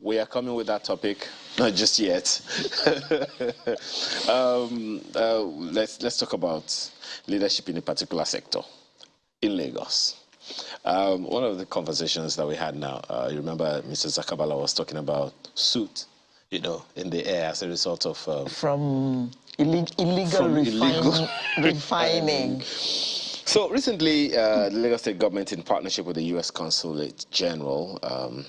We are coming with that topic, not just yet. Let's talk about leadership in a particular sector in Lagos. One of the conversations that we had now, you remember Mr. Zakabala was talking about soot, you know, in the air as a result of... from illegal refining. So recently, the Lagos State government, in partnership with the U.S. Consulate General,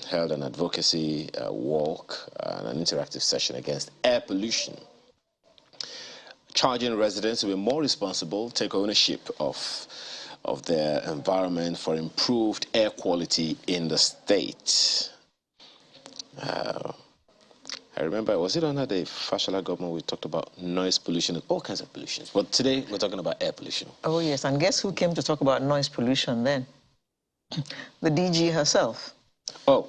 held an advocacy walk and an interactive session against air pollution, charging residents to be more responsible, take ownership of their environment for improved air quality in the state. I remember, was it under the Fashola government we talked about noise pollution, all kinds of pollutions. But today we're talking about air pollution. Oh, yes. And guess who came to talk about noise pollution then? The DG herself. Oh.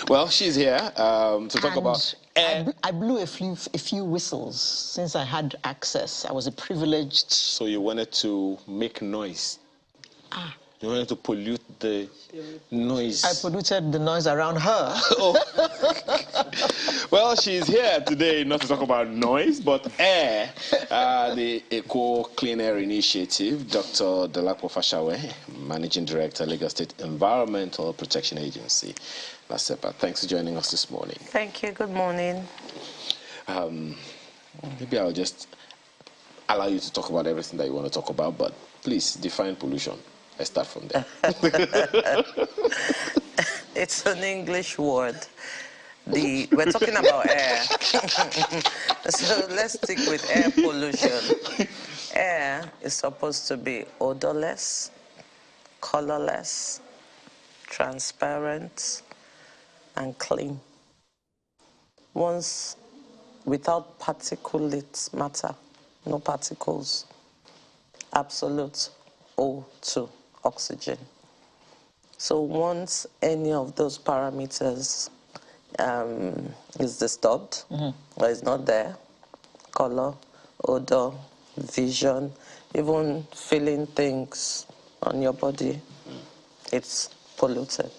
Well, she's here to talk about air. I blew a few whistles since I had access. I was a privileged... So you wanted to make noise? Ah. You wanted to pollute the noise. I polluted the noise around her. Oh. Well, she's here today not to talk about noise, but air. The Eco Clean Air Initiative, Dr. Dolapo Fashawe, Managing Director, Lagos State Environmental Protection Agency, LASEPA. Thanks for joining us this morning. Thank you. Good morning. Maybe I'll just allow you to talk about everything that you want to talk about, but please define pollution. Let's start from there. It's an English word. We're talking about air. So let's stick with air pollution. Air is supposed to be odorless, colorless, transparent, and clean. Once without particulate matter, no particles, absolute O2. Oxygen. So once any of those parameters is disturbed or is not there, color, odor, vision, even feeling things on your body, it's polluted.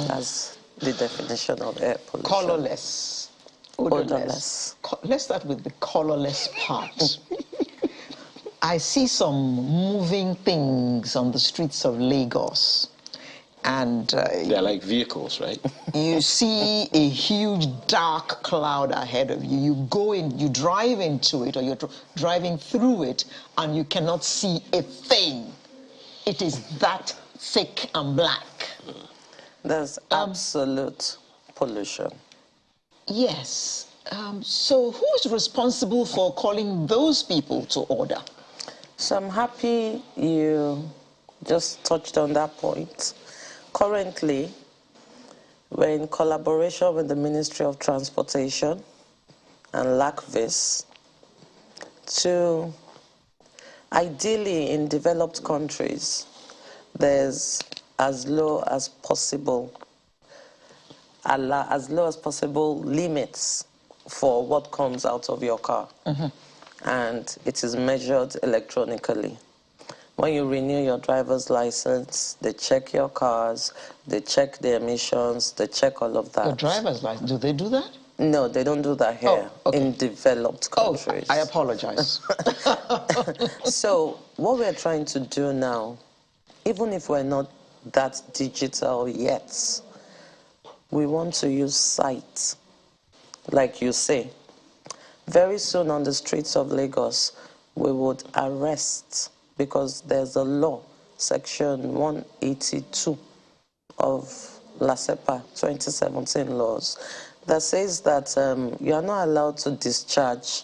That's the definition of air pollution. Colorless. Odorless. Let's start with the colorless part. I see some moving things on the streets of Lagos, and they're like vehicles, right? You see a huge dark cloud ahead of you. You go in, you drive into it, or you're driving through it, and you cannot see a thing. It is that thick and black. There's absolute pollution. Yes. So who is responsible for calling those people to order? So I'm happy you just touched on that point. Currently, we're in collaboration with the Ministry of Transportation and LACVIS to, ideally in developed countries, there's as low as possible limits for what comes out of your car. And it is measured electronically. When you renew your driver's license, they check your cars, they check the emissions, they check all of that. Your driver's license, do they do that? No, they don't do that here in developed countries. Oh, I apologize. So what we're trying to do now, even if we're not that digital yet, we want to use sight, like you say. Very soon on the streets of Lagos, we would arrest, because there's a law, Section 182 of LASEPA 2017 laws, that says that you are not allowed to discharge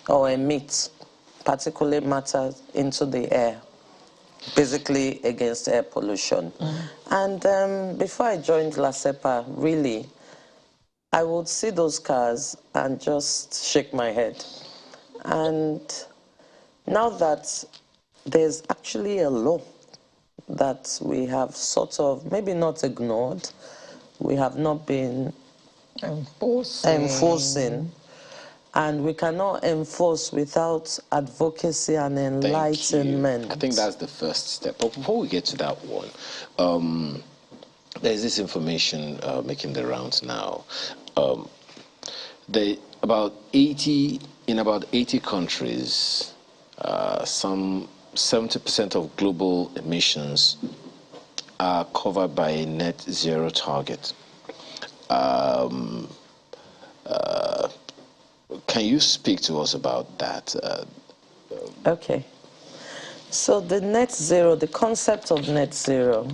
or emit particulate matter into the air, basically against air pollution. And before I joined LASEPA, really, I would see those cars and just shake my head. And now that there's actually a law that we have sort of, maybe not ignored, we have not been enforcing, and we cannot enforce without advocacy and enlightenment. I think that's the first step. But before we get to that one, There's this information making the rounds now. In about 80 countries, some 70% of global emissions are covered by a net zero target. Can you speak to us about that? Okay. So the net zero, the concept of net zero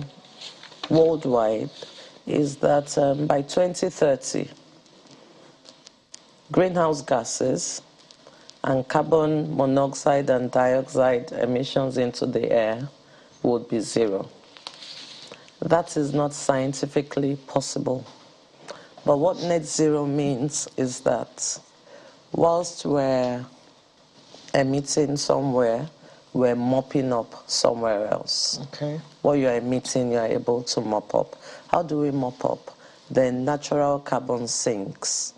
worldwide is that by 2030, greenhouse gases and carbon monoxide and dioxide emissions into the air would be zero. That is not scientifically possible. But what net zero means is that whilst we're emitting somewhere, we're mopping up somewhere else. Okay. What you're emitting, you're able to mop up. How do we mop up? The natural carbon sinks.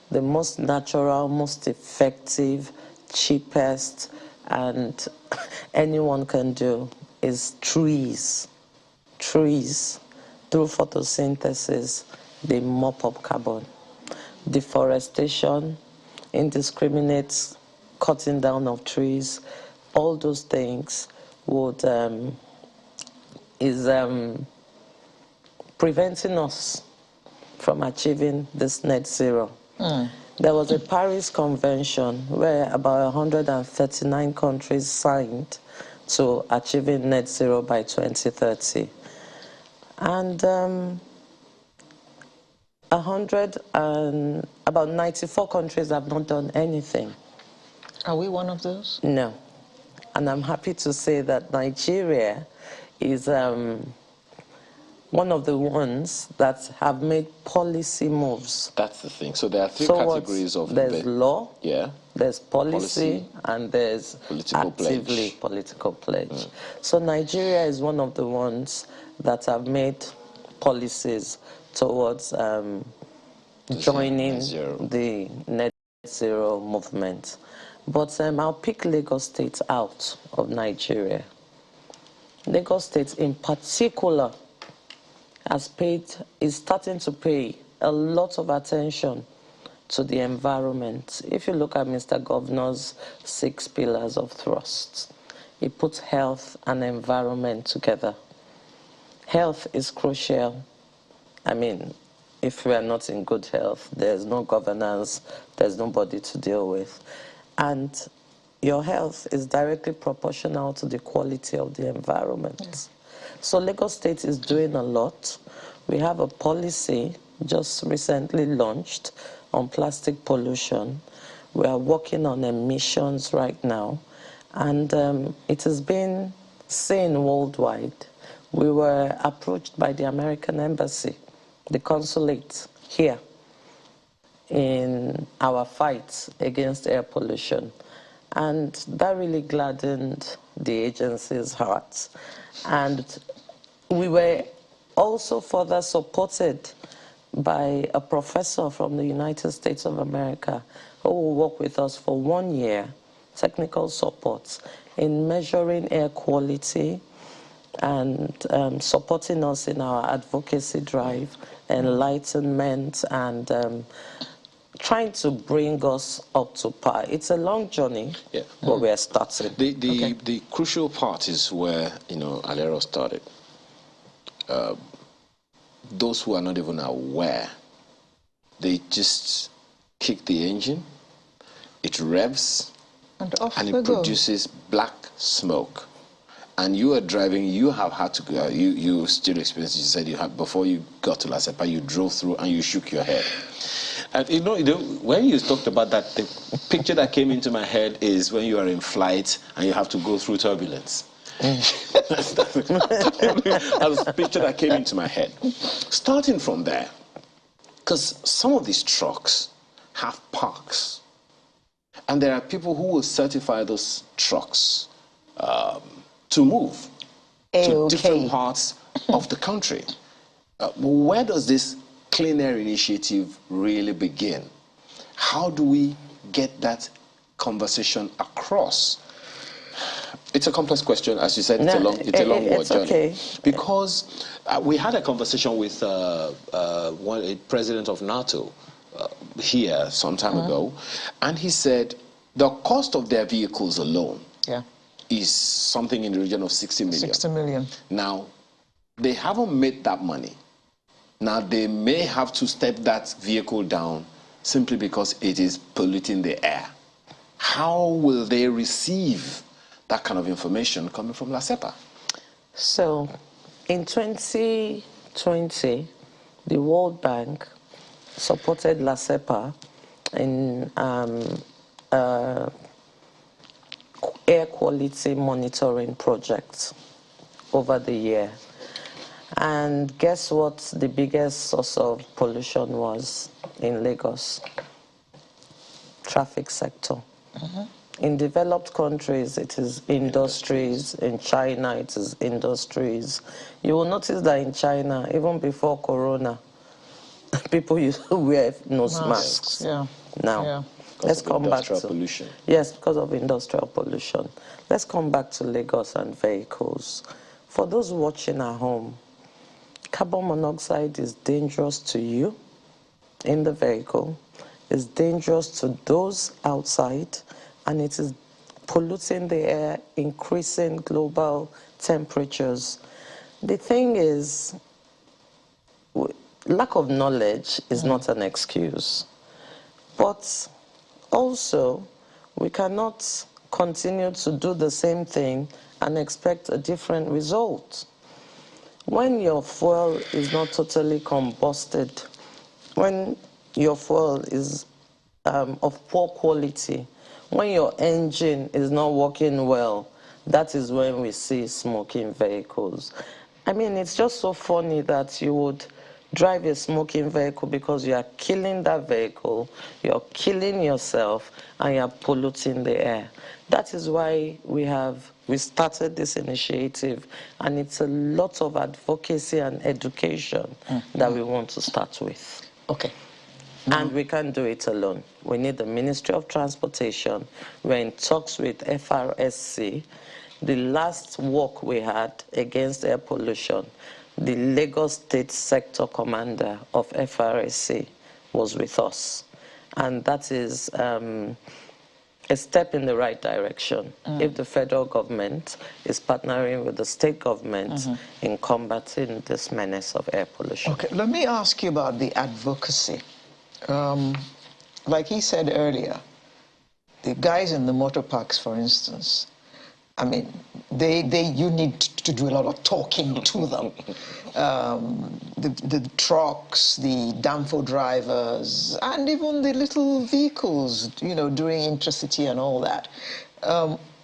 The most natural, most effective, cheapest, and anyone can do is trees. Trees, through photosynthesis, they mop up carbon. Deforestation, indiscriminate cutting down of trees, all those things would is preventing us from achieving this net zero. There was a Paris Convention where about 139 countries signed to achieving net zero by 2030. And about 94 countries have not done anything. Are we one of those? No. And I'm happy to say that Nigeria is one of the ones that have made policy moves. That's the thing. So there are three Towards, categories of... There's law, yeah, there's policy, and there's political actively pledge. Political pledge. So Nigeria is one of the ones that have made policies towards joining the net zero movement. But I'll pick Lagos State out of Nigeria. Lagos State in particular is starting to pay a lot of attention to the environment. If you look at Mr. Governor's 6 pillars of thrust, he puts health and environment together. Health is crucial. I mean, if we are not in good health, there's no governance, there's nobody to deal with. And your health is directly proportional to the quality of the environment. Yeah. So Lagos State is doing a lot. We have a policy just recently launched on plastic pollution. We are working on emissions right now, and it has been seen worldwide. We were approached by the American Embassy, the consulate here, in our fight against air pollution. And that really gladdened the agency's hearts. And we were also further supported by a professor from the United States of America who will work with us for 1 year, technical support in measuring air quality and supporting us in our advocacy drive, enlightenment, and trying to bring us up to par. It's a long journey, yeah, but we are starting. The crucial part is where, Alero started. Those who are not even aware, they just kick the engine, it revs, and it produces black smoke. And you are driving, you have had to go, you still experienced, you said you had, before you got to LASEPA, you drove through and you shook your head. And when you talked about that, the picture that came into my head is when you are in flight and you have to go through turbulence. That's the picture that came into my head. Starting from there, because some of these trucks have parks, and there are people who will certify those trucks to move to different parts of the country. Where does this clean air initiative really begin? How do we get that conversation across? It's a complex question. As you said, it's a long journey. Okay. Because we had a conversation with a president of NATO here some time ago, and he said the cost of their vehicles alone is something in the region of 60 million. 60 million. Now, they haven't made that money. Now, they may have to step that vehicle down simply because it is polluting the air. How will they receive that kind of information coming from LASEPA? So, in 2020, the World Bank supported LASEPA in air quality monitoring project over the year. And guess what the biggest source of pollution was in Lagos? Traffic sector. In developed countries, it is industries. In China, it is industries. You will notice that in China, even before Corona, people used to wear nose masks. Now, let's come back to pollution. Yes, because of industrial pollution. Let's come back to Lagos and vehicles. For those watching at home, carbon monoxide is dangerous to you in the vehicle, it's dangerous to those outside, and it is polluting the air, increasing global temperatures. The thing is, lack of knowledge is not an excuse. But also, we cannot continue to do the same thing and expect a different result. When your fuel is not totally combusted, when your fuel is of poor quality, when your engine is not working well, that is when we see smoking vehicles. I mean, it's just so funny that you would drive a smoking vehicle because you are killing that vehicle, you're killing yourself, and you're polluting the air. That is why we started this initiative, and it's a lot of advocacy and education that we want to start with. Okay. And we can't do it alone. We need the Ministry of Transportation. We're in talks with FRSC. The last walk we had against air pollution, the Lagos State Sector Commander of FRSC was with us. And that is a step in the right direction if the federal government is partnering with the state government in combating this menace of air pollution. Okay, let me ask you about the advocacy. Like he said earlier, the guys in the motor parks, for instance, I mean, you need to do a lot of talking to them. The trucks, the Danfo drivers, and even the little vehicles, you know, during intercity and all that.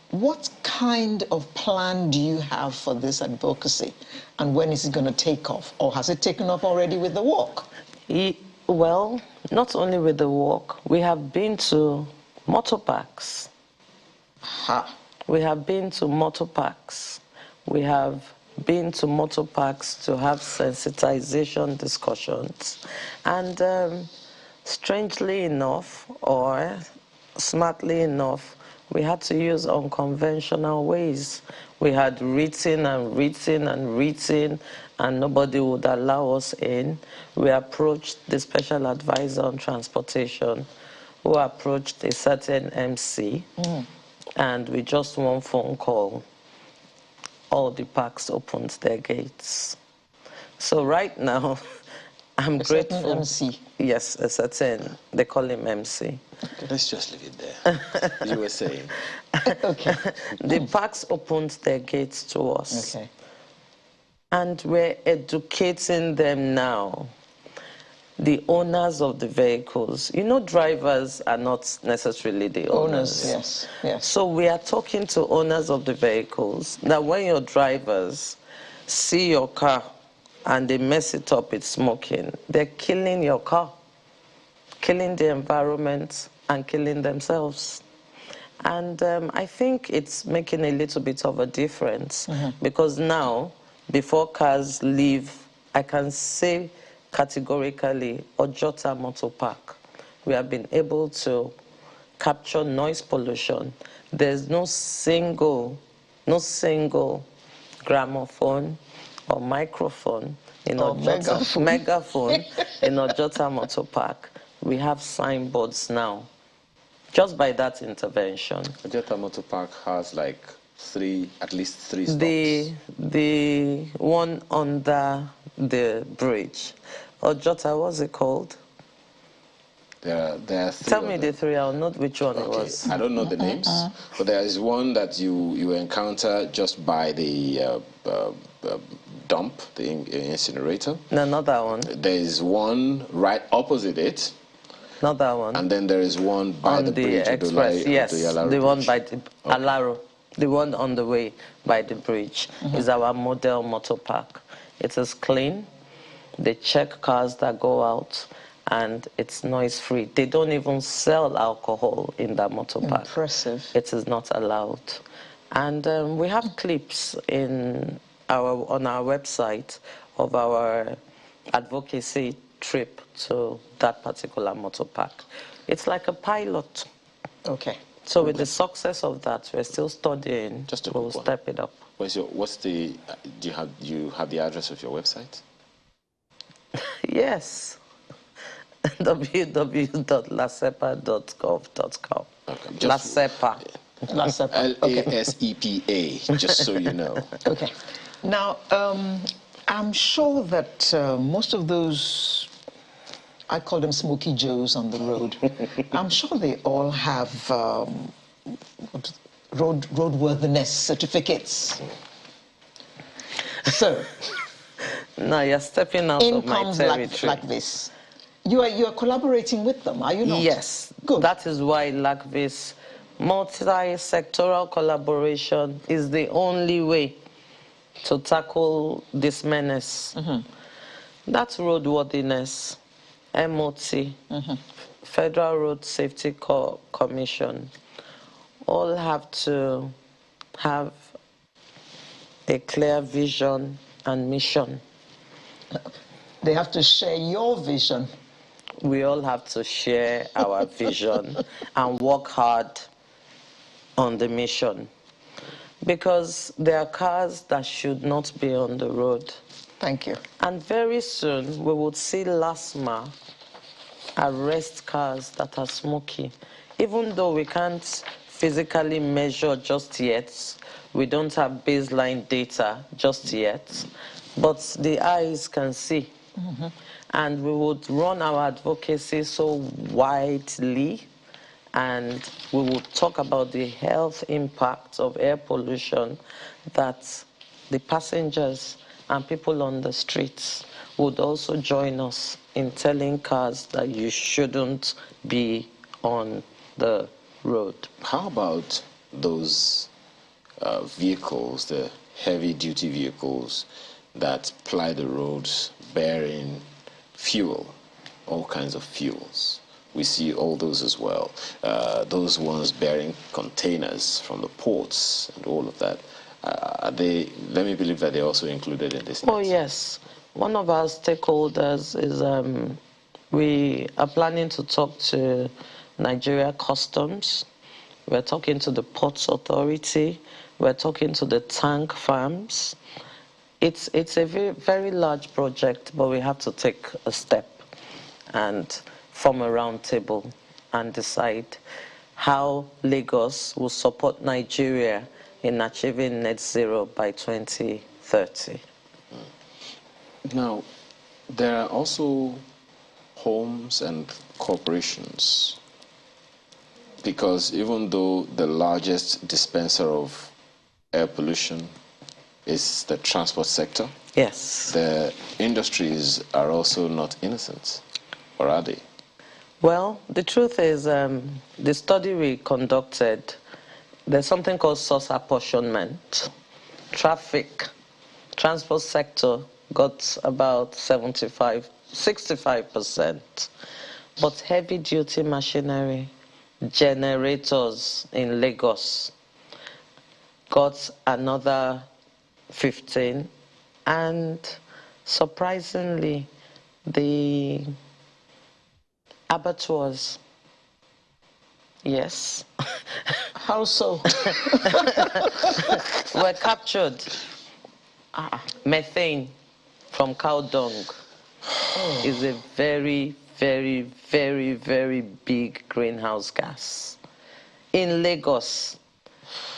What kind of plan do you have for this advocacy? And when is it going to take off? Or has it taken off already with the walk? Well, not only with the walk, we have been to motor parks. We have been to motor parks. We have been to motor parks to have sensitization discussions. And strangely enough, or smartly enough, we had to use unconventional ways. We had written and written and written, and nobody would allow us in. We approached the special advisor on transportation, who approached a certain MC, and with just one phone call, all the parks opened their gates. So right now, I'm grateful. Certain MC. Yes, a certain, they call him MC. Okay, let's just leave it there. You were saying. Okay. The parks opened their gates to us. Okay. And we're educating them now. The owners of the vehicles. You know, drivers are not necessarily the owners. Yes, yes. So we are talking to owners of the vehicles that when your drivers see your car and they mess it up with smoking, they're killing your car, killing the environment, and killing themselves. And I think it's making a little bit of a difference because now, before cars leave, I can say categorically, Ojota Motor Park, we have been able to capture noise pollution. There's no single No single gramophone or microphone in Or Ojota, megaphone. megaphone in Ojota Motor Park. We have signboards now, just by that intervention. Ojota Motor Park has like at least three stops. The one under the bridge. Ojota, what's it called? There are three. Tell me the three, I'll note which one it Okay, was. I don't know the names, but there is one that you encounter just by the dump, the incinerator. No, not that one. There is one right opposite it. Not that one. And then there is one by on the bridge, express, yes, the one by the Alaro, the one on the way by the bridge is our model motor park. It is clean. They check cars that go out, and it's noise-free. They don't even sell alcohol in that motor park. Impressive. It is not allowed. And we have clips on our website of our advocacy trip to that particular motor park. It's like a pilot. Okay. So with the success of that, we're still studying. Just a we'll quick one. step it up. Do you have the address of your website? Yes. www.lasepa.gov.com. Okay. LASEPA. LASEPA. Okay. LASEPA, just so you know. Okay. Now, I'm sure that most of those, I call them Smoky Joes on the road, I'm sure they all have roadworthiness certificates. So, No, you're stepping out of my territory. like this. You are collaborating with them, are you not? Yes. Good. That is why LACVIS multi-sectoral collaboration is the only way to tackle this menace. That's roadworthiness, MOT, Federal Road Safety Commission, all have to have a clear vision and mission. They have to share your vision. We all have to share our vision and work hard on the mission. Because there are cars that should not be on the road. Thank you. And very soon, we will see LASMA arrest cars that are smoky. Even though we can't physically measure just yet, we don't have baseline data just yet, but the eyes can see. And we would run our advocacy so widely, and we would talk about the health impact of air pollution that the passengers and people on the streets would also join us in telling cars that you shouldn't be on the road. How about those vehicles, the heavy-duty vehicles that ply the roads bearing fuel, all kinds of fuels? We see all those as well. Those ones bearing containers from the ports and all of that. Let me believe that they're also included in this. Oh, yes. One of our stakeholders is, we are planning to talk to Nigeria Customs. We're talking to the Ports Authority. We're talking to the tank farms. It's a very, very large project, but we have to take a step and form a round table and decide how Lagos will support Nigeria in achieving net zero by 2030. Now, there are also homes and corporations, because even though the largest dispenser of air pollution is the transport sector, yes, the industries are also not innocent, or are they? Well, the truth is, the study we conducted, there's something called source apportionment. Transport sector got about 65%. But heavy-duty machinery, generators in Lagos got another 15. And surprisingly, the abattoirs, yes. How so? Were captured. Methane from cow dung is a very, very, very, very big greenhouse gas. In Lagos,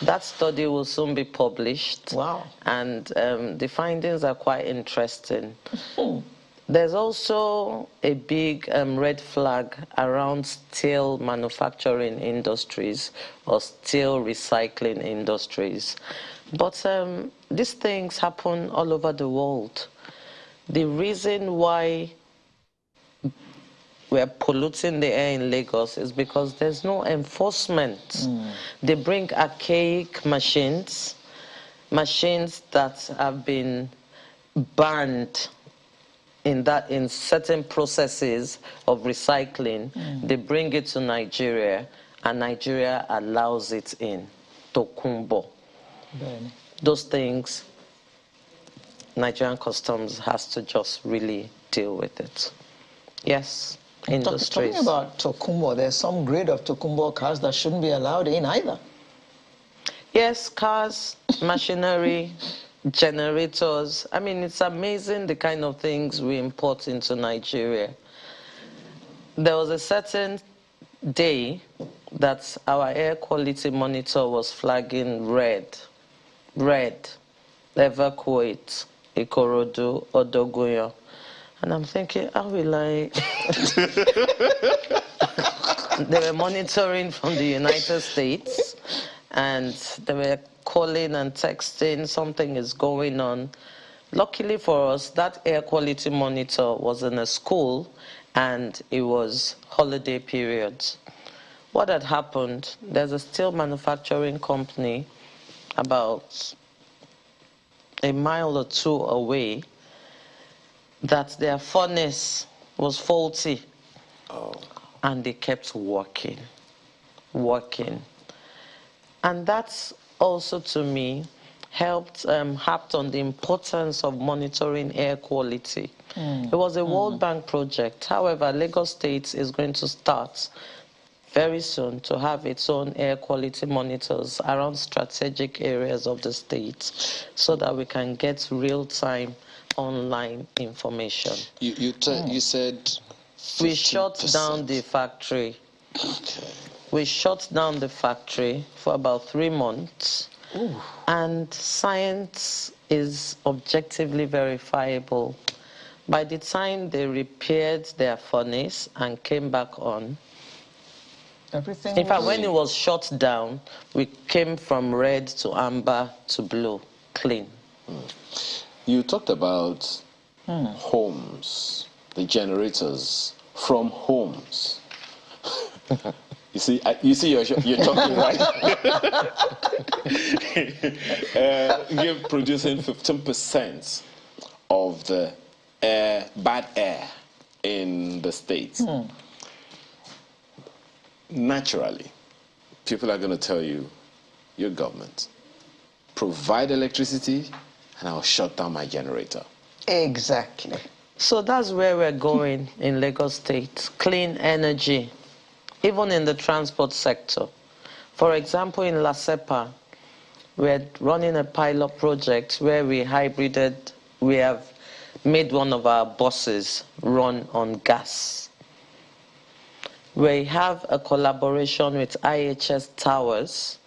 that study will soon be published. Wow. And the findings are quite interesting. There's also a big red flag around steel manufacturing industries or steel recycling industries. But these things happen all over the world. The reason why we're polluting the air in Lagos is because there's no enforcement. They bring archaic machines that have been banned in certain processes of recycling. They bring it to Nigeria, and Nigeria allows it in Tokumbo. Those things, Nigerian Customs has to just really deal with it. Yes, industries. Talking about Tokumbo, there's some grade of Tokumbo cars that shouldn't be allowed in either. Yes, cars, machinery, generators. I mean, it's amazing the kind of things we import into Nigeria. There was a certain day that our air quality monitor was flagging red, evacuate, Ikorodu, Odoguyo. And I'm thinking, how will I? They were monitoring from the United States, and they were calling and texting, something is going on. Luckily for us, that air quality monitor was in a school, and it was holiday periods. What had happened, there's a steel manufacturing company about a mile or two away that their furnace was faulty. And they kept working. And that's also, to me, harped on the importance of monitoring air quality. It was a World Bank project. However, Lagos State is going to start very soon to have its own air quality monitors around strategic areas of the state so that we can get real-time online information. You said 50%. We shut down the factory. Okay. We shut down the factory for about 3 months. And science is objectively verifiable. By the time they repaired their furnace and came back on, Everything. in fact, when it was shut down, we came from red to amber to blue, clean. You talked about homes, the generators from homes. You see, you're talking right. You're producing 15% of the bad air in the States. Naturally, people are going to tell you, your government, provide electricity and I'll shut down my generator. Exactly. So that's where we're going in Lagos State. Clean energy, even in the transport sector. For example, in LASEPA, we're running a pilot project where we have made one of our buses run on gas. We have a collaboration with IHS Towers,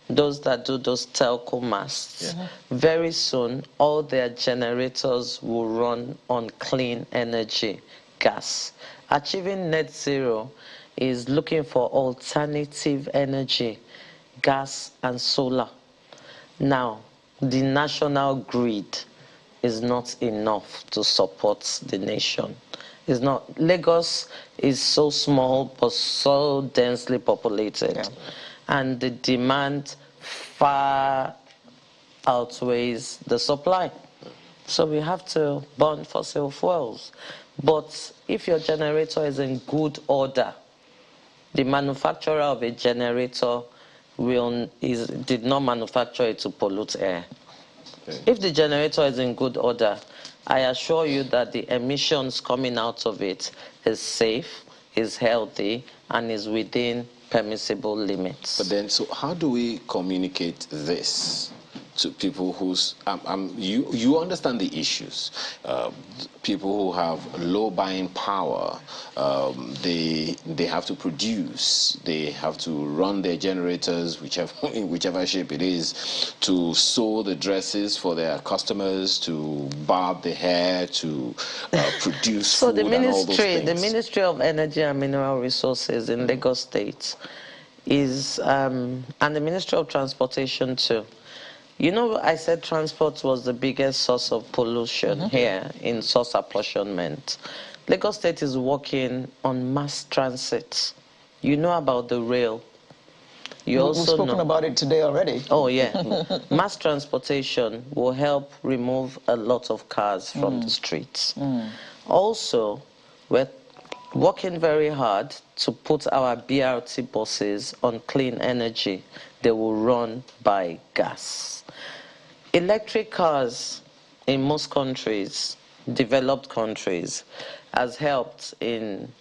those that do those telco masts. Very soon, all their generators will run on clean energy, gas. Achieving net zero is looking for alternative energy, gas and solar. Now, the national grid is not enough to support the nation. It's not. Lagos is so small but so densely populated, and the demand far outweighs the supply. So we have to burn fossil fuels. But if your generator is in good order, the manufacturer of a generator did not manufacture it to pollute air. If the generator is in good order, I assure you that the emissions coming out of it is safe, is healthy, and is within permissible limits. But then, so how do we communicate this to people who's you understand the issues? People who have low buying power, they have to produce, they have to run their generators, in whichever shape it is, to sew the dresses for their customers, to barb the hair, to produce So food and all those things. the Ministry of Energy and Mineral Resources in Lagos State is, and the Ministry of Transportation too. You know, I said transport was the biggest source of pollution here in source apportionment. Lagos State is working on mass transit. You know about the rail. You also We've spoken about it today already. Oh, yeah. Mass transportation will help remove a lot of cars from the streets. Also, we're working very hard to put our BRT buses on clean energy. They will run by gas. Electric cars in most countries, developed countries, has helped in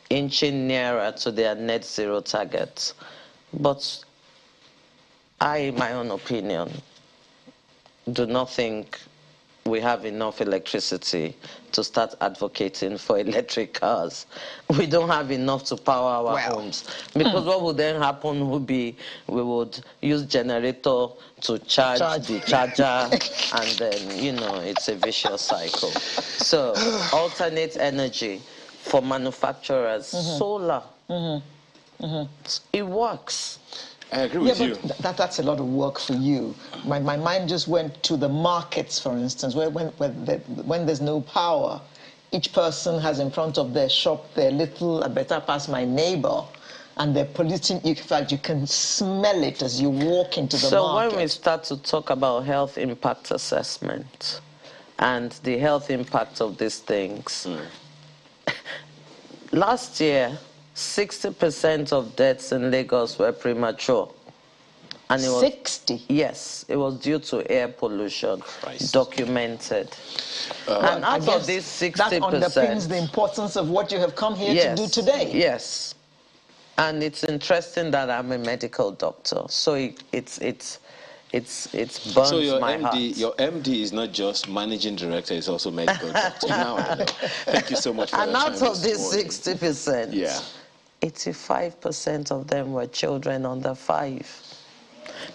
inching nearer to their net zero targets. But I, in my own opinion, do not think we have enough electricity to start advocating for electric cars. We don't have enough to power our homes. Because what would then happen would be we would use generator to charge the charger, and then, you know, it's a vicious cycle. So alternate energy for manufacturers, solar, it works. I agree with you. But that's a lot of work for you. My mind just went to the markets, for instance, where when there's no power, each person has in front of their shop their little, I better pass my neighbor, and they're polluting. In fact, you can smell it as you walk into the market. So when we start to talk about health impact assessment and the health impact of these things, last year, 60% of deaths in Lagos were premature. And it was 60? Yes, it was due to air pollution, documented. And out of these 60%... That underpins the importance of what you have come here to do today. Yes. And it's interesting that I'm a medical doctor, so it burns so your my heart. Your MD is not just managing director; it's also medical doctor. Now I know. Thank you so much for and your time. And out of these 60%, yeah, 85% of them were children under 5.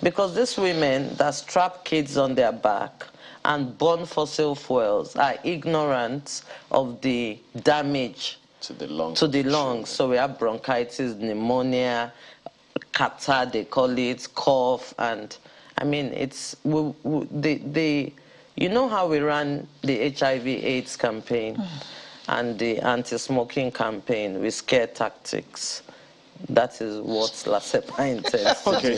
Because these women that strap kids on their back and burn fossil fuels are ignorant of the damage to the lungs. So we have bronchitis, pneumonia, catarrh, they call it, cough, and I mean, it's you know how we ran the HIV/AIDS campaign and the anti-smoking campaign with scare tactics. That is what LASEPA intends to do.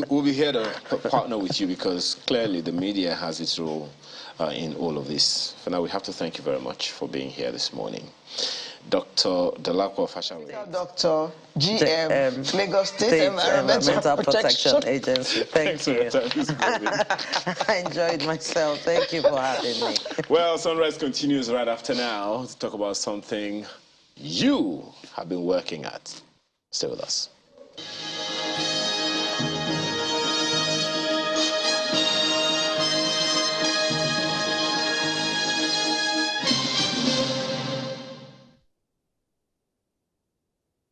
We'll be here to partner with you because clearly the media has its role in all of this. For now, we have to thank you very much for being here this morning. Dr. Delacqua Fashawe. Dr. GM, Lagos State Environmental Protection Agency. Thank you. I enjoyed myself. Thank you for having me. Well, Sunrise continues right after now to talk about something you have been working at. Stay with us.